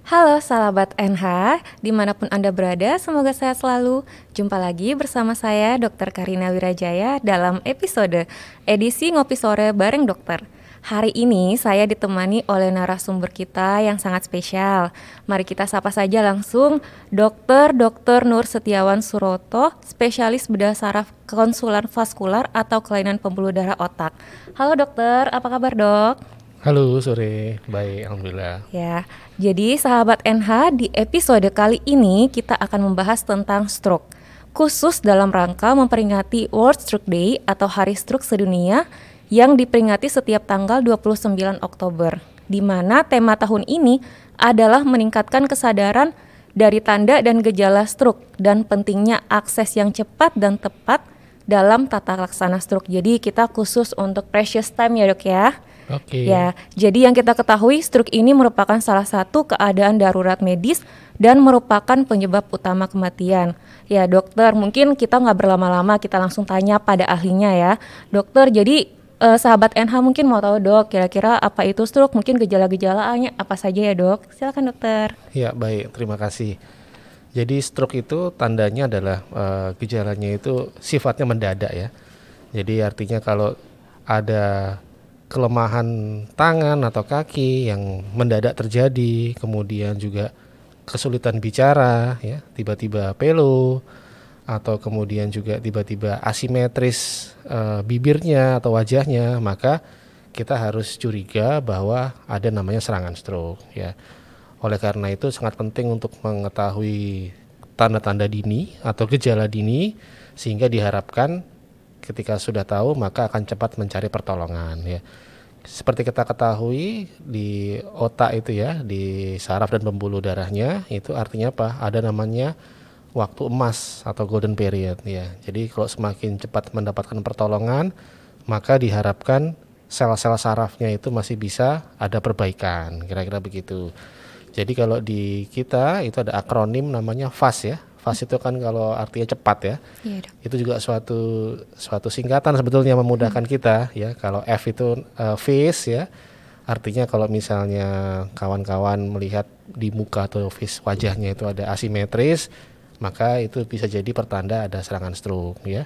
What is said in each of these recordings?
Halo sahabat NH, dimanapun Anda berada, semoga sehat selalu. Jumpa lagi bersama saya Dr. Karina Wirajaya dalam episode edisi Ngopi Sore bareng Dokter. Hari ini saya ditemani oleh narasumber kita yang sangat spesial. Mari kita sapa saja langsung Dr. Nur Setiawan Suroto, spesialis bedah saraf konsulan vaskular atau kelainan pembuluh darah otak. Halo dokter, apa kabar dok? Halo, sore. Baik, alhamdulillah. Ya, jadi sahabat NH, di episode kali ini kita akan membahas tentang stroke, khusus dalam rangka memperingati World Stroke Day atau Hari Stroke Sedunia yang diperingati setiap tanggal 29 Oktober, di mana tema tahun ini adalah meningkatkan kesadaran dari tanda dan gejala stroke dan pentingnya akses yang cepat dan tepat dalam tata laksana stroke. Jadi kita khusus untuk precious time ya dok ya. Oke. Ya, jadi yang kita ketahui stroke ini merupakan salah satu keadaan darurat medis dan merupakan penyebab utama kematian. Ya dokter, mungkin kita nggak berlama-lama, kita langsung tanya pada ahlinya ya. Dokter, jadi sahabat NH mungkin mau tahu dok, kira-kira apa itu stroke, mungkin gejala-gejalanya apa saja ya dok? Silakan dokter. Ya, baik. Terima kasih. Jadi stroke itu tandanya adalah gejalanya itu sifatnya mendadak ya. Jadi artinya kalau ada kelemahan tangan atau kaki yang mendadak terjadi, kemudian juga kesulitan bicara ya, tiba-tiba pelo, atau kemudian juga tiba-tiba asimetris bibirnya atau wajahnya, maka kita harus curiga bahwa ada namanya serangan stroke ya. Oleh karena itu sangat penting untuk mengetahui tanda-tanda dini atau gejala dini, sehingga diharapkan ketika sudah tahu maka akan cepat mencari pertolongan ya. Seperti kita ketahui di otak itu ya, di saraf dan pembuluh darahnya itu artinya apa? Ada namanya waktu emas atau golden period ya. Jadi kalau semakin cepat mendapatkan pertolongan, maka diharapkan sel-sel sarafnya itu masih bisa ada perbaikan, kira-kira begitu. Jadi kalau di kita itu ada akronim namanya FAST ya. FAST itu kan kalau artinya cepat ya. Iya dok. Itu juga suatu singkatan sebetulnya memudahkan kita ya. Kalau F itu face ya. Artinya kalau misalnya kawan-kawan melihat di muka atau face wajahnya itu ada asimetris, maka itu bisa jadi pertanda ada serangan stroke ya.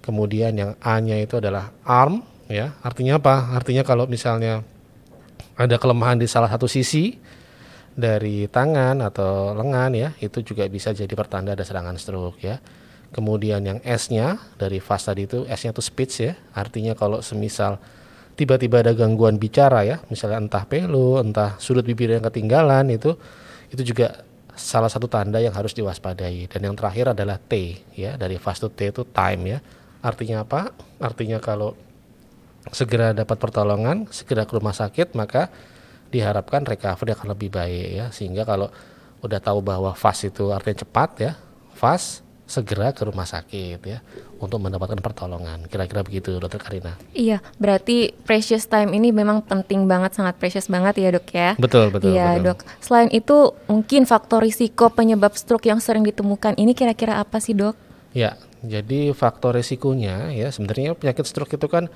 Kemudian yang A-nya itu adalah arm ya. Artinya apa? Artinya kalau misalnya ada kelemahan di salah satu sisi dari tangan atau lengan ya, itu juga bisa jadi pertanda ada serangan stroke ya. Kemudian yang S-nya dari fast tadi itu, S-nya itu speech ya, artinya kalau semisal tiba-tiba ada gangguan bicara ya, misalnya entah pelo, entah sudut bibir yang ketinggalan, itu juga salah satu tanda yang harus diwaspadai. Dan yang terakhir adalah T ya, dari fast to T itu time ya. Artinya apa? Artinya kalau segera dapat pertolongan, segera ke rumah sakit, maka diharapkan recovery akan lebih baik ya. Sehingga kalau udah tahu bahwa fast itu artinya cepat ya, fast segera ke rumah sakit ya untuk mendapatkan pertolongan. Kira-kira begitu Dokter Karina. Iya, berarti precious time ini memang penting banget, sangat precious banget ya dok ya. Betul. Iya dok. Selain itu, mungkin faktor risiko penyebab stroke yang sering ditemukan ini kira-kira apa sih dok? Ya, jadi faktor risikonya ya, sebenarnya penyakit stroke itu kan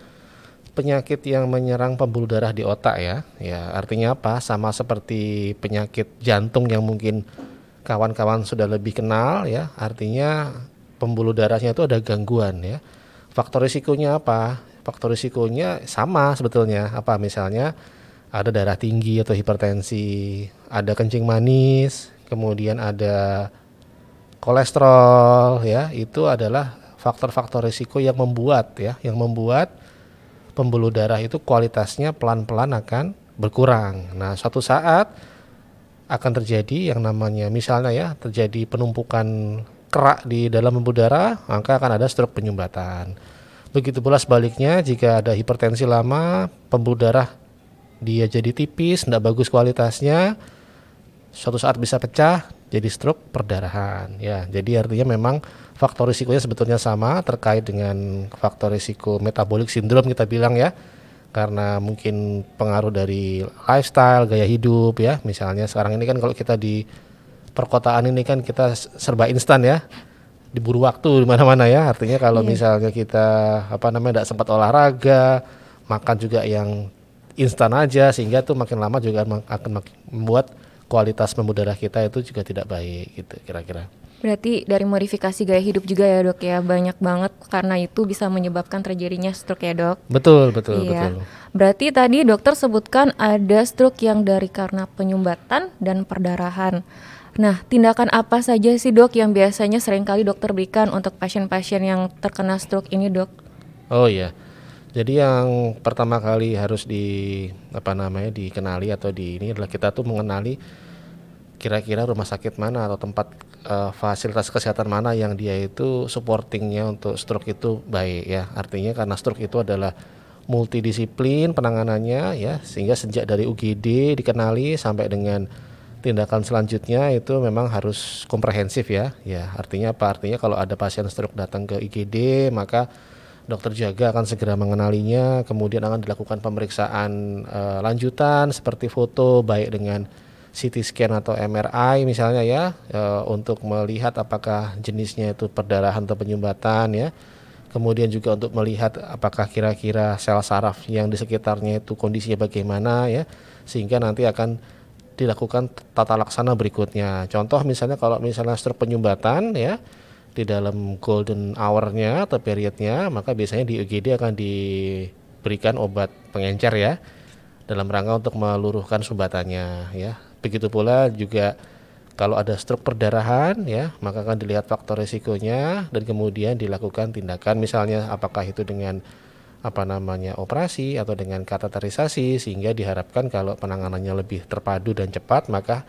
penyakit yang menyerang pembuluh darah di otak ya. Ya, artinya apa? Sama seperti penyakit jantung yang mungkin kawan-kawan sudah lebih kenal ya. Artinya pembuluh darahnya itu ada gangguan ya. Faktor risikonya apa? Faktor risikonya sama sebetulnya. Apa misalnya ada darah tinggi atau hipertensi, ada kencing manis, kemudian ada kolesterol ya. Itu adalah faktor-faktor risiko yang membuat pembuluh darah itu kualitasnya pelan-pelan akan berkurang. Nah, suatu saat akan terjadi yang namanya misalnya ya, terjadi penumpukan kerak di dalam pembuluh darah, maka akan ada stroke penyumbatan. Begitu pula sebaliknya, jika ada hipertensi lama, pembuluh darah dia jadi tipis, tidak bagus kualitasnya, suatu saat bisa pecah jadi stroke perdarahan ya. Jadi artinya memang faktor risikonya sebetulnya sama terkait dengan faktor risiko metabolic syndrome kita bilang ya, karena mungkin pengaruh dari lifestyle, gaya hidup ya. Misalnya sekarang ini kan kalau kita di perkotaan ini kan kita serba instan ya, diburu waktu di mana-mana ya. Artinya kalau misalnya kita tidak sempat olahraga, makan juga yang instan aja, sehingga tuh makin lama juga akan membuat kualitas pembuluh darah kita itu juga tidak baik gitu kira-kira. Berarti dari modifikasi gaya hidup juga ya dok ya, banyak banget karena itu bisa menyebabkan terjadinya stroke ya dok. Betul. Iya. Berarti tadi dokter sebutkan ada stroke yang dari karena penyumbatan dan perdarahan. Nah, tindakan apa saja sih dok yang biasanya seringkali dokter berikan untuk pasien-pasien yang terkena stroke ini dok? Oh iya. Jadi yang pertama kali harus dikenali atau ini adalah kita tuh mengenali kira-kira rumah sakit mana atau tempat fasilitas kesehatan mana yang dia itu supportingnya untuk stroke itu baik ya. Artinya karena stroke itu adalah multidisiplin penanganannya ya, sehingga sejak dari UGD dikenali sampai dengan tindakan selanjutnya itu memang harus komprehensif ya. Ya, artinya apa? Artinya kalau ada pasien stroke datang ke IGD, maka dokter jaga akan segera mengenalinya, kemudian akan dilakukan pemeriksaan lanjutan seperti foto baik dengan CT scan atau MRI misalnya ya, untuk melihat apakah jenisnya itu perdarahan atau penyumbatan ya. Kemudian juga untuk melihat apakah kira-kira sel saraf yang di sekitarnya itu kondisinya bagaimana ya, sehingga nanti akan dilakukan tata laksana berikutnya. Contoh misalnya kalau misalnya stroke penyumbatan ya, di dalam golden hour-nya atau periodnya, maka biasanya di UGD akan diberikan obat pengencer ya, dalam rangka untuk meluruhkan sumbatannya ya. Begitu pula juga kalau ada stroke perdarahan ya, maka akan dilihat faktor risikonya dan kemudian dilakukan tindakan, misalnya apakah itu dengan operasi atau dengan kateterisasi, sehingga diharapkan kalau penanganannya lebih terpadu dan cepat, maka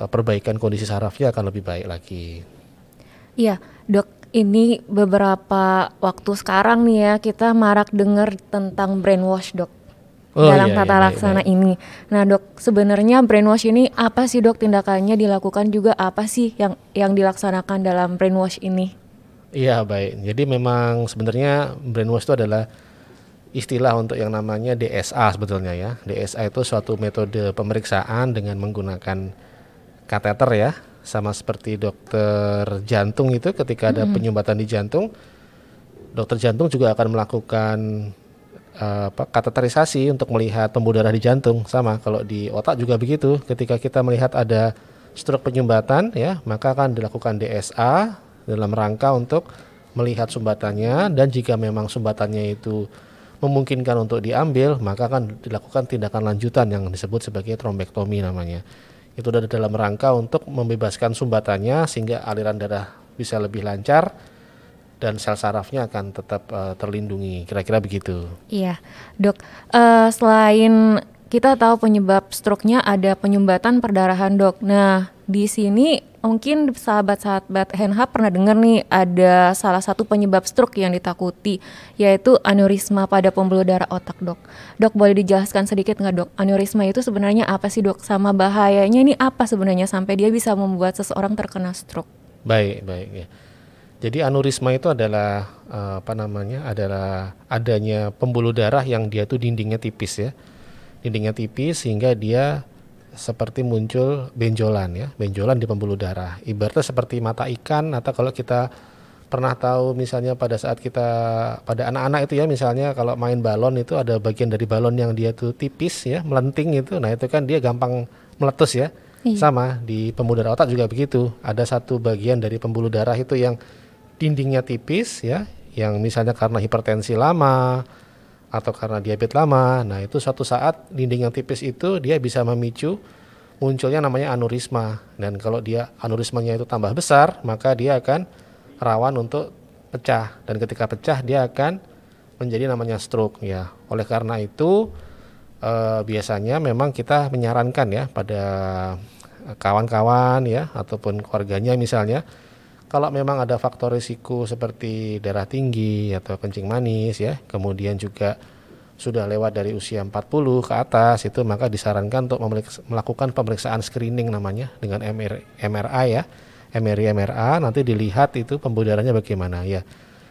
perbaikan kondisi sarafnya akan lebih baik lagi. Iya, dok, ini beberapa waktu sekarang nih ya kita marak dengar tentang brainwash dok. Dalam tata laksana ini. Nah dok, sebenarnya brainwash ini apa sih dok, tindakannya dilakukan juga apa sih yang dilaksanakan dalam brainwash ini? Iya baik, jadi memang sebenarnya brainwash itu adalah istilah untuk yang namanya DSA sebetulnya ya. DSA itu suatu metode pemeriksaan dengan menggunakan kateter ya, sama seperti dokter jantung itu ketika ada penyumbatan di jantung, dokter jantung juga akan melakukan kateterisasi untuk melihat pembuluh darah di jantung. Sama kalau di otak juga begitu, ketika kita melihat ada stroke penyumbatan ya, maka akan dilakukan DSA dalam rangka untuk melihat sumbatannya, dan jika memang sumbatannya itu memungkinkan untuk diambil, maka akan dilakukan tindakan lanjutan yang disebut sebagai trombektomi namanya. Itu dalam rangka untuk membebaskan sumbatannya sehingga aliran darah bisa lebih lancar dan sel sarafnya akan tetap terlindungi, kira-kira begitu. Iya, dok. Selain kita tahu penyebab stroke-nya ada penyumbatan perdarahan dok. Nah, di sini mungkin sahabat-sahabat HNH pernah dengar nih ada salah satu penyebab stroke yang ditakuti, yaitu aneurisma pada pembuluh darah otak dok. Dok, boleh dijelaskan sedikit nggak dok? Aneurisma itu sebenarnya apa sih dok? Sama bahayanya ini apa sebenarnya sampai dia bisa membuat seseorang terkena stroke? Baik ya. Jadi aneurisma itu adalah adalah adanya pembuluh darah yang dia tuh dindingnya tipis ya. Dindingnya tipis sehingga dia seperti muncul benjolan di pembuluh darah. Ibaratnya seperti mata ikan, atau kalau kita pernah tahu misalnya pada saat pada anak-anak itu ya, misalnya kalau main balon itu ada bagian dari balon yang dia tuh tipis ya, melenting itu. Nah, itu kan dia gampang meletus ya. Iya. Sama di pembuluh darah otak juga begitu. Ada satu bagian dari pembuluh darah itu yang dindingnya tipis ya, yang misalnya karena hipertensi lama atau karena diabetes lama. Nah, itu suatu saat dinding yang tipis itu dia bisa memicu munculnya namanya aneurisma. Dan kalau dia aneurismanya itu tambah besar, maka dia akan rawan untuk pecah. Dan ketika pecah dia akan menjadi namanya stroke ya. Oleh karena itu biasanya memang kita menyarankan ya pada kawan-kawan ya ataupun keluarganya misalnya, kalau memang ada faktor risiko seperti darah tinggi atau kencing manis ya, kemudian juga sudah lewat dari usia 40 ke atas, itu maka disarankan untuk melakukan pemeriksaan screening namanya dengan MRI ya. MRI nanti dilihat itu pembuluh darahnya bagaimana ya.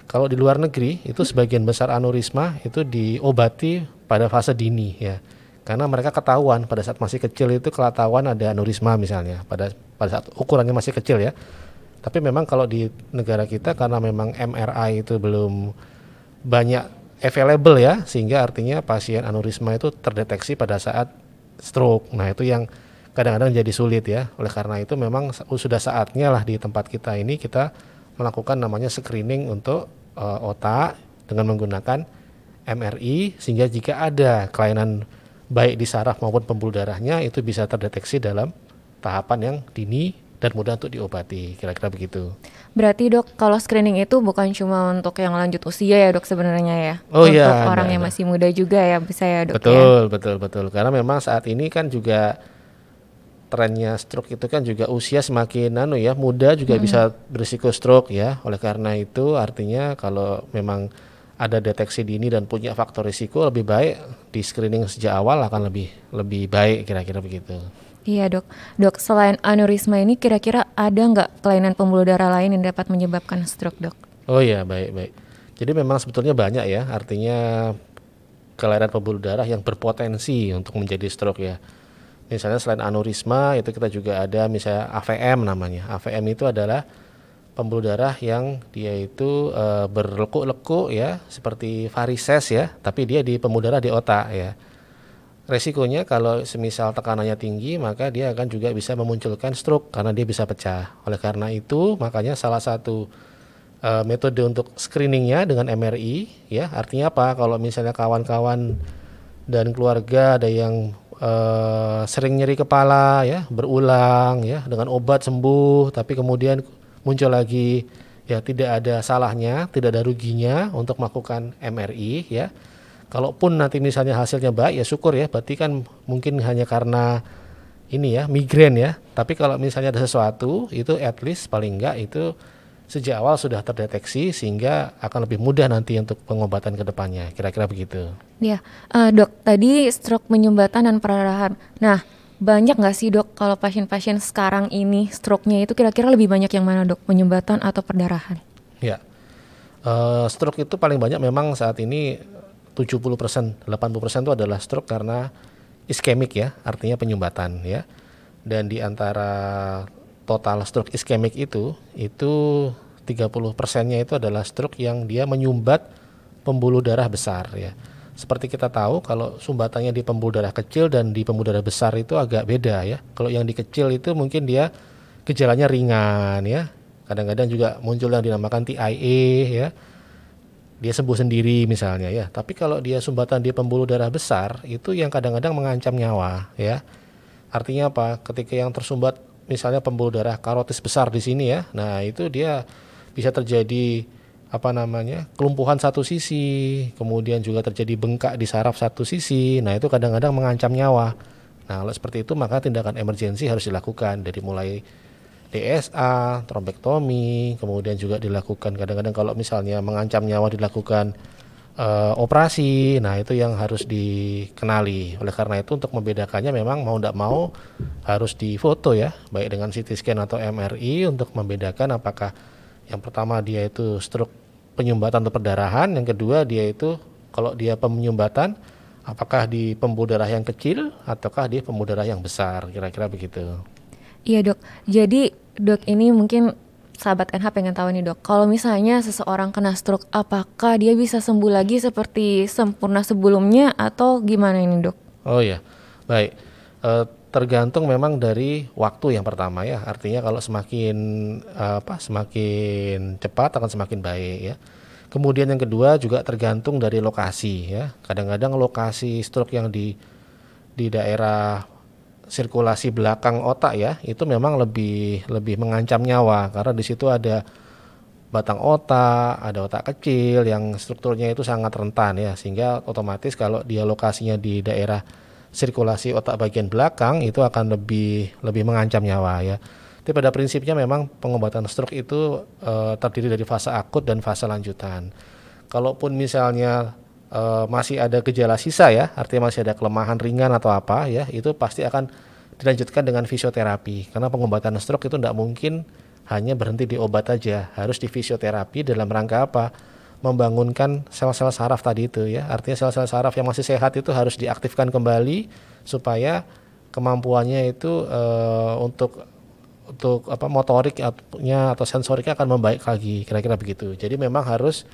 Kalau di luar negeri itu sebagian besar aneurisma itu diobati pada fase dini ya. Karena mereka ketahuan pada saat masih kecil itu ketahuan ada aneurisma misalnya pada saat ukurannya masih kecil ya. Tapi memang kalau di negara kita karena memang MRI itu belum banyak available ya, sehingga artinya pasien aneurisma itu terdeteksi pada saat stroke. Nah itu yang kadang-kadang jadi sulit ya. Oleh karena itu memang sudah saatnya lah di tempat kita ini kita melakukan namanya screening untuk otak dengan menggunakan MRI, sehingga jika ada kelainan baik di saraf maupun pembuluh darahnya itu bisa terdeteksi dalam tahapan yang dini dan mudah untuk diobati, kira-kira begitu. Berarti dok, kalau screening itu bukan cuma untuk yang lanjut usia ya dok sebenarnya ya? Oh untuk iya, orang yang masih muda juga ya bisa ya dok betul, ya? Betul. Karena memang saat ini kan juga trennya stroke itu kan juga usia semakin muda juga bisa berisiko stroke ya. Oleh karena itu artinya kalau memang ada deteksi dini dan punya faktor risiko, lebih baik di screening sejak awal akan lebih baik, kira-kira begitu. Iya dok. Dok, selain aneurisma ini kira-kira ada nggak kelainan pembuluh darah lain yang dapat menyebabkan stroke dok? Oh iya, baik. Jadi memang sebetulnya banyak ya, artinya kelainan pembuluh darah yang berpotensi untuk menjadi stroke ya. Misalnya selain aneurisma itu kita juga ada misalnya AVM namanya. AVM itu adalah pembuluh darah yang dia itu berlekuk-lekuk ya, seperti varises ya, tapi dia di pembuluh darah di otak ya. Resikonya kalau semisal tekanannya tinggi, maka dia akan juga bisa memunculkan stroke karena dia bisa pecah. Oleh karena itu, makanya salah satu metode untuk screeningnya dengan MRI ya, artinya apa? Kalau misalnya kawan-kawan dan keluarga ada yang sering nyeri kepala ya, berulang ya, dengan obat sembuh, tapi kemudian muncul lagi ya, tidak ada salahnya, tidak ada ruginya untuk melakukan MRI ya. Kalaupun nanti misalnya hasilnya baik ya syukur ya, berarti kan mungkin hanya karena ini ya, migrain ya. Tapi kalau misalnya ada sesuatu itu at least paling enggak itu sejak awal sudah terdeteksi sehingga akan lebih mudah nanti untuk pengobatan ke depannya, kira-kira begitu. Ya, dok, tadi stroke penyumbatan dan perdarahan. Nah, banyak nggak sih dok kalau pasien-pasien sekarang ini stroke-nya itu kira-kira lebih banyak yang mana dok, penyumbatan atau perdarahan? Ya, stroke itu paling banyak memang saat ini 70%, 80% itu adalah stroke karena iskemik ya, artinya penyumbatan ya. Dan di antara total stroke iskemik itu 30%-nya itu adalah stroke yang dia menyumbat pembuluh darah besar ya. Seperti kita tahu kalau sumbatannya di pembuluh darah kecil dan di pembuluh darah besar itu agak beda ya. Kalau yang di kecil itu mungkin dia gejalanya ringan ya. Kadang-kadang juga muncul yang dinamakan TIA ya. Dia sembuh sendiri misalnya ya. Tapi kalau dia sumbatan di pembuluh darah besar itu yang kadang-kadang mengancam nyawa ya. Artinya apa? Ketika yang tersumbat misalnya pembuluh darah karotis besar di sini ya. Nah, itu dia bisa terjadi kelumpuhan satu sisi, kemudian juga terjadi bengkak di saraf satu sisi. Nah, itu kadang-kadang mengancam nyawa. Nah, kalau seperti itu maka tindakan emergensi harus dilakukan dari mulai DSA, trombektomi, kemudian juga dilakukan kadang-kadang kalau misalnya mengancam nyawa dilakukan operasi. Nah, itu yang harus dikenali. Oleh karena itu untuk membedakannya memang mau tidak mau harus difoto ya, baik dengan CT scan atau MRI untuk membedakan apakah yang pertama dia itu stroke penyumbatan atau perdarahan, yang kedua dia itu kalau dia penyumbatan apakah di pembuluh darah yang kecil ataukah di pembuluh darah yang besar, kira-kira begitu. Iya dok, jadi dok ini mungkin sahabat NH pengen tahu nih dok, kalau misalnya seseorang kena stroke apakah dia bisa sembuh lagi seperti sempurna sebelumnya atau gimana ini dok? Oh ya, baik. Tergantung memang dari waktu yang pertama ya, artinya kalau semakin cepat akan semakin baik ya. Kemudian yang kedua juga tergantung dari lokasi ya. Kadang-kadang lokasi stroke yang di daerah sirkulasi belakang otak ya, itu memang lebih mengancam nyawa karena di situ ada batang otak, ada otak kecil yang strukturnya itu sangat rentan ya, sehingga otomatis kalau dia lokasinya di daerah sirkulasi otak bagian belakang itu akan lebih mengancam nyawa ya. Tapi pada prinsipnya memang pengobatan stroke itu terdiri dari fase akut dan fase lanjutan. Kalaupun misalnya masih ada gejala sisa ya, artinya masih ada kelemahan ringan atau apa ya, itu pasti akan dilanjutkan dengan fisioterapi. Karena pengobatan stroke itu tidak mungkin hanya berhenti di obat aja, harus di fisioterapi dalam rangka apa? Membangunkan sel-sel saraf tadi itu ya. Artinya sel-sel saraf yang masih sehat itu harus diaktifkan kembali supaya kemampuannya itu untuk motoriknya atau sensoriknya akan membaik lagi, kira-kira begitu. Jadi memang harus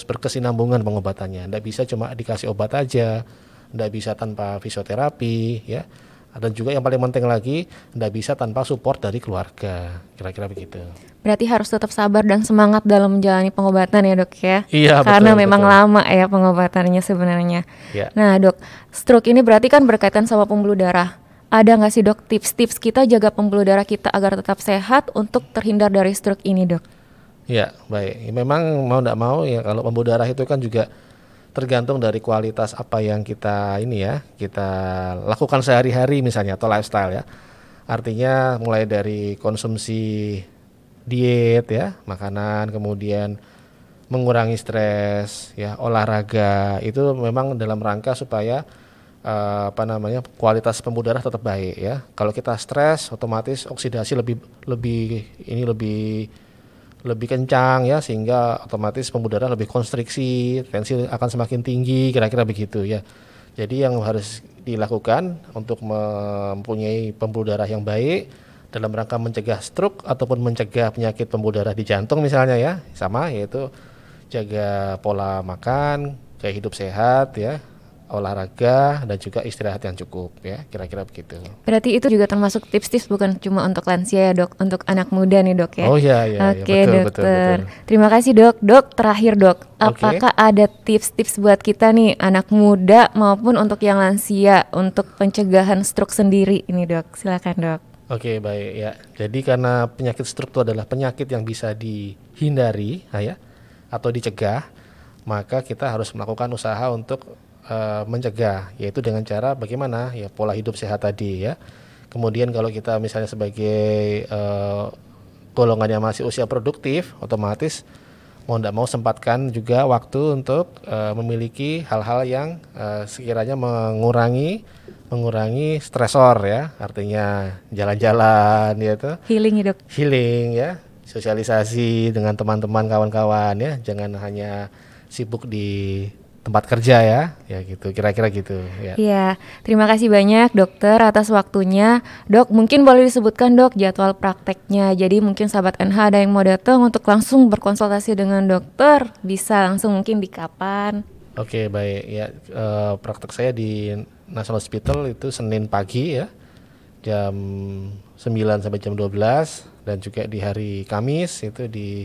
berkesinambungan pengobatannya. Tidak bisa cuma dikasih obat aja tidak bisa tanpa fisioterapi ya. Dan juga yang paling penting lagi, tidak bisa tanpa support dari keluarga, kira-kira begitu. Berarti harus tetap sabar dan semangat dalam menjalani pengobatan ya dok ya? Iya, karena betul, memang betul. lama ya pengobatannya sebenarnya. Ya. Nah dok, stroke ini berarti kan berkaitan sama pembuluh darah. Ada nggak sih dok tips-tips kita jaga pembuluh darah kita agar tetap sehat untuk terhindar dari stroke ini dok? Ya, baik. Memang mau tidak mau ya, kalau pembuluh darah itu kan juga tergantung dari kualitas apa yang kita kita lakukan sehari-hari misalnya, atau lifestyle ya. Artinya mulai dari konsumsi diet ya, makanan, kemudian mengurangi stres ya, olahraga, itu memang dalam rangka supaya kualitas pembuluh darah tetap baik ya. Kalau kita stres, otomatis oksidasi lebih kencang ya, sehingga otomatis pembuluh darah lebih konstriksi, tensi akan semakin tinggi, kira-kira begitu ya. Jadi yang harus dilakukan untuk mempunyai pembuluh darah yang baik dalam rangka mencegah stroke ataupun mencegah penyakit pembuluh darah di jantung misalnya ya, sama, yaitu jaga pola makan, gaya hidup sehat ya, olahraga, dan juga istirahat yang cukup ya, kira-kira begitu. Berarti itu juga termasuk tips-tips bukan cuma untuk lansia ya dok, untuk anak muda nih dok ya? Oh iya, Oke, betul, dokter. betul. Terima kasih dok. Dok, terakhir dok, apakah ada tips-tips buat kita nih anak muda maupun untuk yang lansia untuk pencegahan stroke sendiri ini dok? Silakan dok. Oke, baik ya. Jadi karena penyakit stroke itu adalah penyakit yang bisa dihindari ya, atau dicegah, maka kita harus melakukan usaha untuk mencegah, yaitu dengan cara bagaimana ya, pola hidup sehat tadi ya. Kemudian kalau kita misalnya sebagai golongan yang masih usia produktif, otomatis mau tidak mau sempatkan juga waktu untuk memiliki hal-hal yang sekiranya mengurangi stresor ya, artinya jalan-jalan gitu, Healing ya dok. healing ya, sosialisasi dengan teman-teman, kawan-kawan ya, jangan hanya sibuk di tempat kerja ya gitu, kira-kira gitu ya. Iya, terima kasih banyak dokter atas waktunya. Dok, mungkin boleh disebutkan dok jadwal prakteknya. Jadi mungkin sahabat NH ada yang mau datang untuk langsung berkonsultasi dengan dokter, bisa langsung mungkin di kapan? Oke, baik ya, praktek saya di National Hospital itu Senin pagi ya, jam 9 sampai jam 12, dan juga di hari Kamis itu di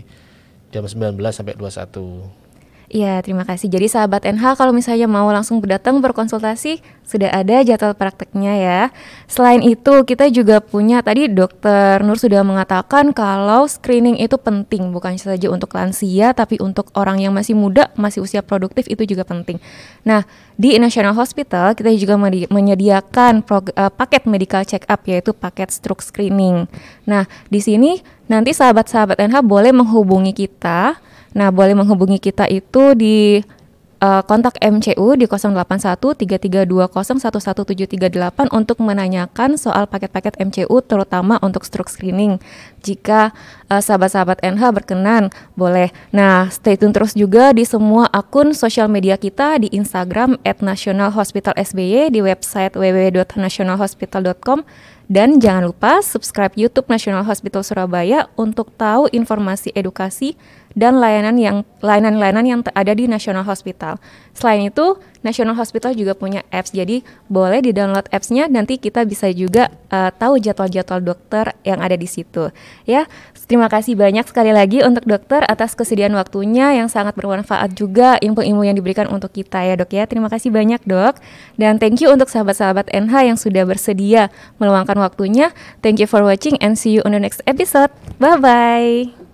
jam 19 sampai 21. Iya, terima kasih. Jadi sahabat NH kalau misalnya mau langsung datang berkonsultasi, sudah ada jadwal prakteknya ya. Selain itu kita juga punya, tadi dokter Nur sudah mengatakan kalau screening itu penting, bukan saja untuk lansia tapi untuk orang yang masih muda, masih usia produktif itu juga penting. Nah, di National Hospital kita juga menyediakan paket medical check up, yaitu paket stroke screening. Nah, di sini nanti sahabat-sahabat NH boleh menghubungi kita. Nah, boleh menghubungi kita itu di kontak MCU di 081332011738 untuk menanyakan soal paket-paket MCU terutama untuk stroke screening. Jika sahabat-sahabat NH berkenan, boleh. Nah, stay tune terus juga di semua akun sosial media kita di Instagram @nationalhospitalsby, di website www.nationalhospital.com. Dan jangan lupa subscribe YouTube National Hospital Surabaya untuk tahu informasi edukasi dan layanan-layanan yang ada di National Hospital. Selain itu, National Hospital juga punya apps, jadi boleh di-download apps-nya, nanti kita bisa juga tahu jadwal-jadwal dokter yang ada di situ. Ya, terima kasih banyak sekali lagi untuk dokter atas kesediaan waktunya yang sangat bermanfaat juga ilmu-ilmu yang diberikan untuk kita ya dok ya. Terima kasih banyak dok. Dan thank you untuk sahabat-sahabat NH yang sudah bersedia meluangkan waktunya. Thank you for watching and see you on the next episode. Bye-bye.